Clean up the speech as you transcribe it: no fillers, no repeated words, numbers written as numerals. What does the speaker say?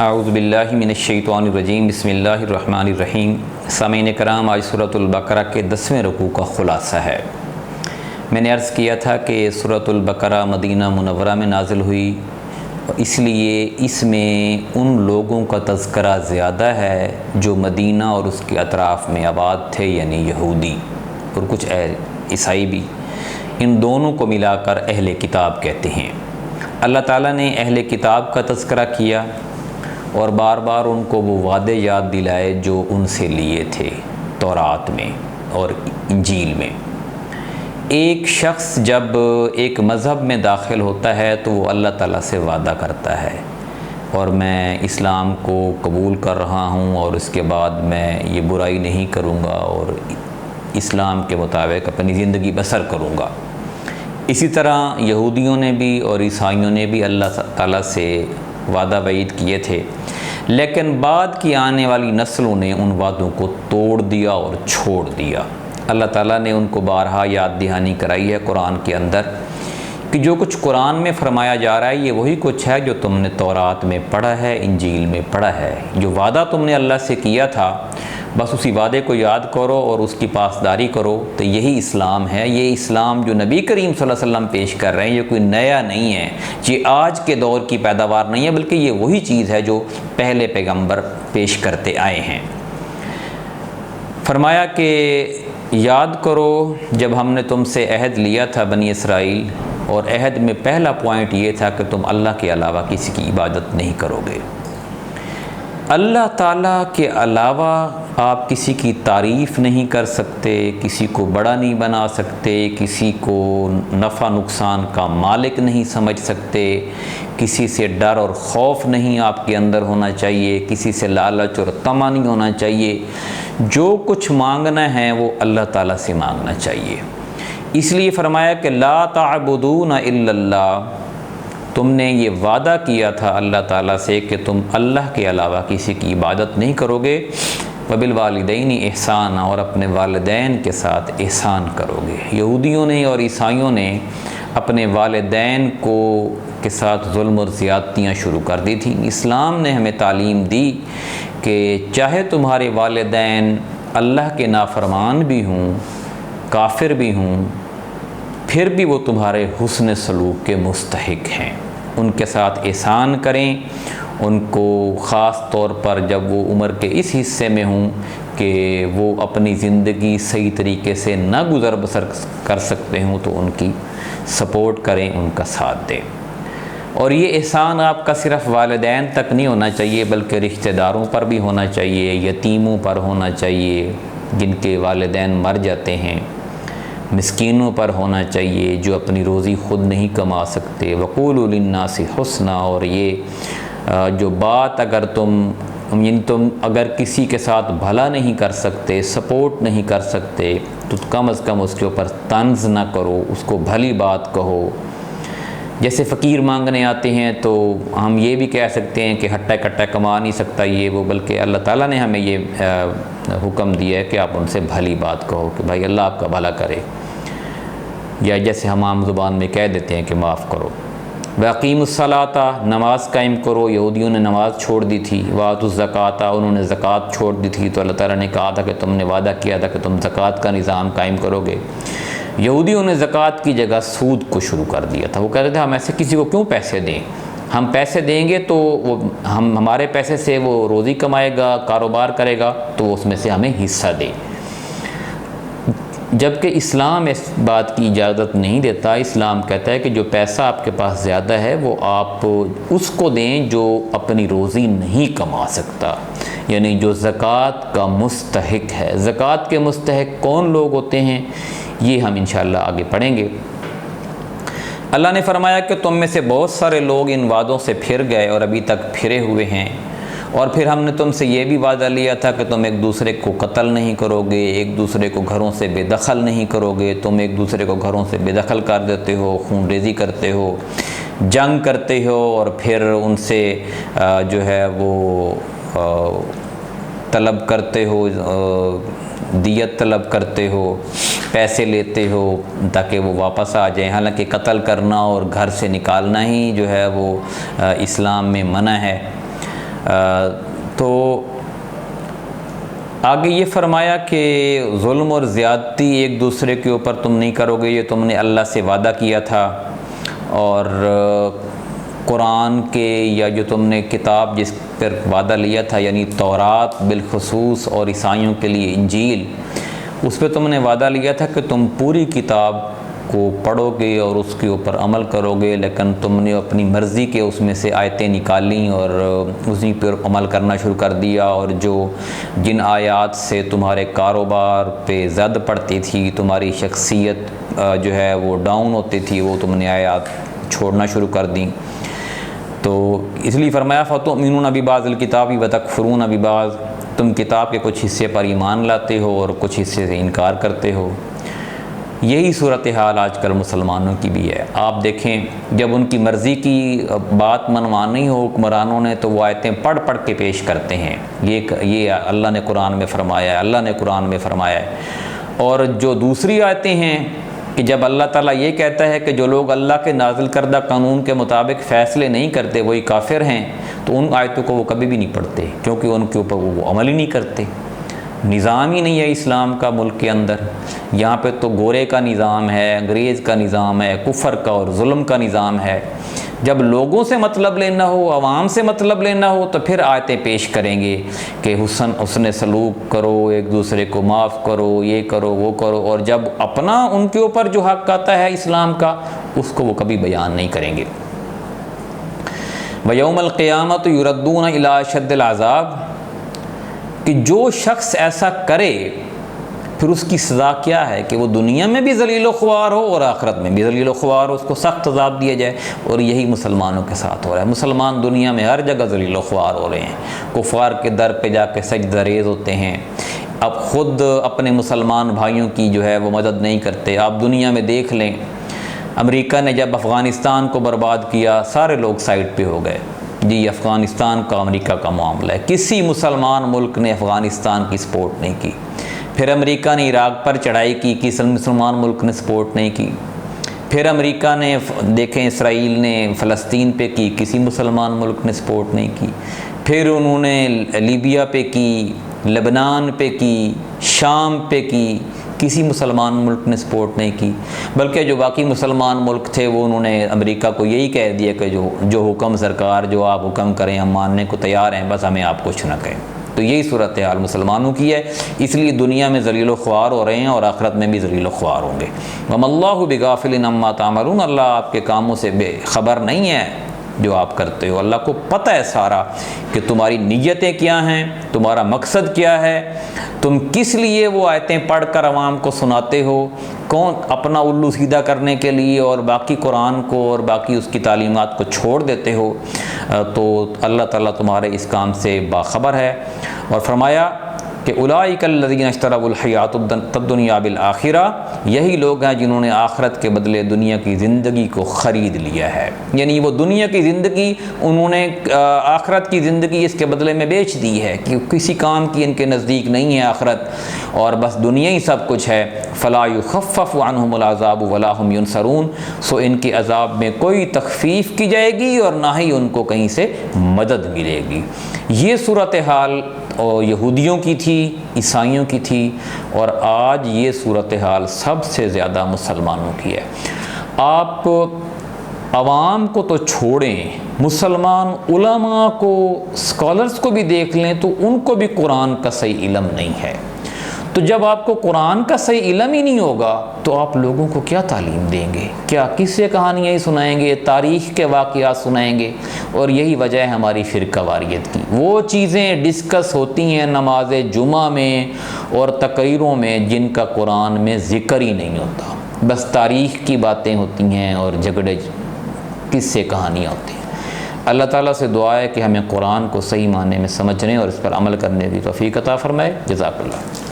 اعوذ باللہ من الشیطان الرجیم بسم اللہ الرحمن الرحیم۔ سامعین کرام، آج سورۃ البقرہ کے 10ویں رکوع کا خلاصہ ہے۔ میں نے عرض کیا تھا کہ سورۃ البقرہ مدینہ منورہ میں نازل ہوئی، اس لیے اس میں ان لوگوں کا تذکرہ زیادہ ہے جو مدینہ اور اس کے اطراف میں آباد تھے، یعنی یہودی اور کچھ عیسائی بھی۔ ان دونوں کو ملا کر اہل کتاب کہتے ہیں۔ اللہ تعالیٰ نے اہل کتاب کا تذکرہ کیا اور بار بار ان کو وہ وعدے یاد دلائے جو ان سے لیے تھے تورات میں اور انجیل میں۔ ایک شخص جب ایک مذہب میں داخل ہوتا ہے تو وہ اللہ تعالیٰ سے وعدہ کرتا ہے، اور میں اسلام کو قبول کر رہا ہوں اور اس کے بعد میں یہ برائی نہیں کروں گا اور اسلام کے مطابق اپنی زندگی بسر کروں گا۔ اسی طرح یہودیوں نے بھی اور عیسائیوں نے بھی اللہ تعالیٰ سے وعدہ وعید کیے تھے، لیکن بعد کی آنے والی نسلوں نے ان وعدوں کو توڑ دیا اور چھوڑ دیا۔ اللہ تعالیٰ نے ان کو بارہا یاد دہانی کرائی ہے قرآن کے اندر کہ جو کچھ قرآن میں فرمایا جا رہا ہے یہ وہی کچھ ہے جو تم نے تورات میں پڑھا ہے، انجیل میں پڑھا ہے۔ جو وعدہ تم نے اللہ سے کیا تھا بس اسی وعدے کو یاد کرو اور اس کی پاسداری کرو، تو یہی اسلام ہے۔ یہ اسلام جو نبی کریم صلی اللہ علیہ وسلم پیش کر رہے ہیں یہ کوئی نیا نہیں ہے، یہ آج کے دور کی پیداوار نہیں ہے، بلکہ یہ وہی چیز ہے جو پہلے پیغمبر پیش کرتے آئے ہیں۔ فرمایا کہ یاد کرو جب ہم نے تم سے عہد لیا تھا بنی اسرائیل، اور عہد میں پہلا پوائنٹ یہ تھا کہ تم اللہ کے علاوہ کسی کی عبادت نہیں کرو گے۔ اللہ تعالیٰ کے علاوہ آپ کسی کی تعریف نہیں کر سکتے، کسی کو بڑا نہیں بنا سکتے، کسی کو نفع نقصان کا مالک نہیں سمجھ سکتے، کسی سے ڈر اور خوف نہیں آپ کے اندر ہونا چاہیے، کسی سے لالچ اور طمع نہیں ہونا چاہیے۔ جو کچھ مانگنا ہے وہ اللہ تعالیٰ سے مانگنا چاہیے۔ اس لیے فرمایا کہ لا تعبدون الا اللہ، تم نے یہ وعدہ کیا تھا اللہ تعالیٰ سے کہ تم اللہ کے علاوہ کسی کی عبادت نہیں کرو گے، وبالوالدین احسانا، اور اپنے والدین کے ساتھ احسان کرو گے۔ یہودیوں نے اور عیسائیوں نے اپنے والدین کے ساتھ ظلم اور زیادتیاں شروع کر دی تھیں۔ اسلام نے ہمیں تعلیم دی کہ چاہے تمہارے والدین اللہ کے نافرمان بھی ہوں، کافر بھی ہوں، پھر بھی وہ تمہارے حسن سلوک کے مستحق ہیں۔ ان کے ساتھ احسان کریں، ان کو خاص طور پر جب وہ عمر کے اس حصے میں ہوں کہ وہ اپنی زندگی صحیح طریقے سے نہ گزر بسر کر سکتے ہوں تو ان کی سپورٹ کریں، ان کا ساتھ دیں۔ اور یہ احسان آپ کا صرف والدین تک نہیں ہونا چاہیے بلکہ رشتہ داروں پر بھی ہونا چاہیے، یتیموں پر ہونا چاہیے جن کے والدین مر جاتے ہیں، مسکینوں پر ہونا چاہیے جو اپنی روزی خود نہیں کما سکتے۔ وقولوا للناس حسنا، اور یہ جو بات اگر تم اگر کسی کے ساتھ بھلا نہیں کر سکتے، سپورٹ نہیں کر سکتے، تو کم از کم اس کے اوپر طنز نہ کرو، اس کو بھلی بات کہو۔ جیسے فقیر مانگنے آتے ہیں تو ہم یہ بھی کہہ سکتے ہیں کہ ہٹا کٹا کما نہیں سکتا یہ وہ، بلکہ اللہ تعالیٰ نے ہمیں یہ حکم دیا ہے کہ آپ ان سے بھلی بات کہو کہ بھائی اللہ آپ کا بھلا کرے، یا جیسے ہم عام زبان میں کہہ دیتے ہیں کہ معاف کرو۔ وَأَقِیمُوا الصَّلَاةَ، نماز قائم کرو۔ یہودیوں نے نماز چھوڑ دی تھی۔ وَآتُوا الزَّکَاةَ، انہوں نے زکوٰۃ چھوڑ دی تھی، تو اللہ تعالیٰ نے کہا تھا کہ تم نے وعدہ کیا تھا کہ تم زکوٰۃ کا نظام قائم کرو گے۔ یہودیوں نے زکوٰۃ کی جگہ سود کو شروع کر دیا تھا۔ وہ کہتے تھے ہم ایسے کسی کو کیوں پیسے دیں، ہم پیسے دیں گے تو ہمارے پیسے سے وہ روزی کمائے گا، کاروبار کرے گا، تو وہ اس میں سے ہمیں حصہ دے۔ جبکہ اسلام اس بات کی اجازت نہیں دیتا۔ اسلام کہتا ہے کہ جو پیسہ آپ کے پاس زیادہ ہے وہ آپ اس کو دیں جو اپنی روزی نہیں کما سکتا، یعنی جو زکوٰۃ کا مستحق ہے۔ زکوٰۃ کے مستحق کون لوگ ہوتے ہیں یہ ہم انشاءاللہ آگے پڑھیں گے۔ اللہ نے فرمایا کہ تم میں سے بہت سارے لوگ ان وعدوں سے پھر گئے اور ابھی تک پھرے ہوئے ہیں، اور پھر ہم نے تم سے یہ بھی وعدہ لیا تھا کہ تم ایک دوسرے کو قتل نہیں کرو گے، ایک دوسرے کو گھروں سے بے دخل نہیں کرو گے۔ تم ایک دوسرے کو گھروں سے بے دخل کر دیتے ہو، خون ریزی کرتے ہو، جنگ کرتے ہو، اور پھر ان سے جو ہے وہ طلب کرتے ہو، دیت طلب کرتے ہو، پیسے لیتے ہو تاکہ وہ واپس آ جائیں۔ حالانکہ قتل کرنا اور گھر سے نکالنا ہی جو ہے وہ اسلام میں منع ہے۔ تو آگے یہ فرمایا کہ ظلم اور زیادتی ایک دوسرے کے اوپر تم نہیں کرو گے، یہ تم نے اللہ سے وعدہ کیا تھا، اور قرآن کے یا جو تم نے کتاب جس پر وعدہ لیا تھا یعنی تورات بالخصوص اور عیسائیوں کے لیے انجیل، اس پہ تم نے وعدہ لیا تھا کہ تم پوری کتاب کو پڑھو گے اور اس کے اوپر عمل کرو گے، لیکن تم نے اپنی مرضی کے اس میں سے آیتیں نکالیں اور اسی پر عمل کرنا شروع کر دیا، اور جن آیات سے تمہارے کاروبار پہ زد پڑتی تھی، تمہاری شخصیت جو ہے وہ ڈاؤن ہوتی تھی، وہ تم نے آیات چھوڑنا شروع کر دیں۔ تو اس لیے فرمایا فَتُؤْمِنُونَ بِبَعْضِ الْكِتَابِ وَتَكْفُرُونَ بِبَعْضٍ، تم کتاب کے کچھ حصے پر ایمان لاتے ہو اور کچھ حصے سے انکار کرتے ہو۔ یہی صورتحال آج کل مسلمانوں کی بھی ہے۔ آپ دیکھیں جب ان کی مرضی کی بات منوانی ہو حکمرانوں نے تو وہ آیتیں پڑھ کے پیش کرتے ہیں، یہ اللہ نے قرآن میں فرمایا ہے، اللہ نے قرآن میں فرمایا ہے۔ اور جو دوسری آیتیں ہیں کہ جب اللہ تعالیٰ یہ کہتا ہے کہ جو لوگ اللہ کے نازل کردہ قانون کے مطابق فیصلے نہیں کرتے وہی کافر ہیں، تو ان آیتوں کو وہ کبھی بھی نہیں پڑھتے، کیونکہ ان کے اوپر وہ عمل ہی نہیں کرتے۔ نظام ہی نہیں ہے اسلام کا ملک کے اندر، یہاں پہ تو گورے کا نظام ہے، انگریز کا نظام ہے، کفر کا اور ظلم کا نظام ہے۔ جب لوگوں سے مطلب لینا ہو، عوام سے مطلب لینا ہو، تو پھر آیتیں پیش کریں گے کہ حسن سلوک کرو، ایک دوسرے کو معاف کرو، یہ کرو وہ کرو، اور جب اپنا ان کے اوپر جو حق آتا ہے اسلام کا اس کو وہ کبھی بیان نہیں کریں گے۔ وَيَوْمَ الْقِيَامَةِ يُرَدُّونَ إِلَىٰ أَشَدِّ الْعَذَابِ، کہ جو شخص ایسا کرے پھر اس کی سزا کیا ہے کہ وہ دنیا میں بھی ذلیل و خوار ہو اور آخرت میں بھی ذلیل و خوار ہو، اس کو سخت عذاب دیا جائے۔ اور یہی مسلمانوں کے ساتھ ہو رہا ہے، مسلمان دنیا میں ہر جگہ ذلیل و خوار ہو رہے ہیں، کفار کے در پہ جا کے سجدہ ریز ہوتے ہیں، اب خود اپنے مسلمان بھائیوں کی جو ہے وہ مدد نہیں کرتے۔ آپ دنیا میں دیکھ لیں، امریکہ نے جب افغانستان کو برباد کیا سارے لوگ سائڈ پہ ہو گئے، جی افغانستان کا امریکہ کا معاملہ ہے، کسی مسلمان ملک نے افغانستان کی سپورٹ نہیں کی۔ پھر امریکہ نے عراق پر چڑھائی کی، کسی مسلمان ملک نے سپورٹ نہیں کی۔ پھر امریکہ نے دیکھیں اسرائیل نے فلسطین پہ کی، کسی مسلمان ملک نے سپورٹ نہیں کی۔ پھر انہوں نے لیبیا پہ کی، لبنان پہ کی، شام پہ کی، کسی مسلمان ملک نے سپورٹ نہیں کی، بلکہ جو باقی مسلمان ملک تھے وہ انہوں نے امریکہ کو یہی کہہ دیا کہ جو حکم سرکار جو آپ حکم کریں ہم ماننے کو تیار ہیں، بس ہمیں آپ کچھ نہ کہیں۔ تو یہی صورتحال مسلمانوں کی ہے، اس لیے دنیا میں ذلیل و خوار ہو رہے ہیں اور آخرت میں بھی ذلیل و خوار ہوں گے۔ وَمَا اللَّهُ بِغَافِلٍ عَمَّا تَعْمَلُونَ، اللہ آپ کے کاموں سے بے خبر نہیں ہے جو آپ کرتے ہو، اللہ کو پتہ ہے سارا کہ تمہاری نیتیں کیا ہیں، تمہارا مقصد کیا ہے، تم کس لیے وہ آیتیں پڑھ کر عوام کو سناتے ہو، کون اپنا الو سیدھا کرنے کے لیے اور باقی قرآن کو اور باقی اس کی تعلیمات کو چھوڑ دیتے ہو۔ تو اللہ تعالیٰ تمہارے اس کام سے باخبر ہے، اور فرمایا کہ اولئک الذین اشتروا الحیات الدنیا بالآخرہ، یہی لوگ ہیں جنہوں نے آخرت کے بدلے دنیا کی زندگی کو خرید لیا ہے، یعنی وہ دنیا کی زندگی انہوں نے آخرت کی زندگی اس کے بدلے میں بیچ دی ہے کہ کسی کام کی ان کے نزدیک نہیں ہے آخرت، اور بس دنیا ہی سب کچھ ہے۔ فلا یخفف عنہم العذاب ولا هم ینصرون، سو ان کے عذاب میں کوئی تخفیف کی جائے گی اور نہ ہی ان کو کہیں سے مدد ملے گی۔ یہ صورتحال اور یہودیوں کی تھی، عیسائیوں کی تھی، اور آج یہ صورتحال سب سے زیادہ مسلمانوں کی ہے۔ آپ عوام کو تو چھوڑیں، مسلمان علماء کو، اسکالرز کو بھی دیکھ لیں تو ان کو بھی قرآن کا صحیح علم نہیں ہے۔ تو جب آپ کو قرآن کا صحیح علم ہی نہیں ہوگا تو آپ لوگوں کو کیا تعلیم دیں گے؟ کیا قصے کہانیاں ہی سنائیں گے، تاریخ کے واقعات سنائیں گے؟ اور یہی وجہ ہے ہماری فرقہ واریت کی، وہ چیزیں ڈسکس ہوتی ہیں نماز جمعہ میں اور تقریروں میں جن کا قرآن میں ذکر ہی نہیں ہوتا، بس تاریخ کی باتیں ہوتی ہیں اور جھگڑے قصے کہانیاں ہوتی ہیں۔ اللہ تعالیٰ سے دعا ہے کہ ہمیں قرآن کو صحیح معنی میں سمجھنے اور اس پر عمل کرنے کی توفیق عطا فرمائے۔ جزاک اللہ۔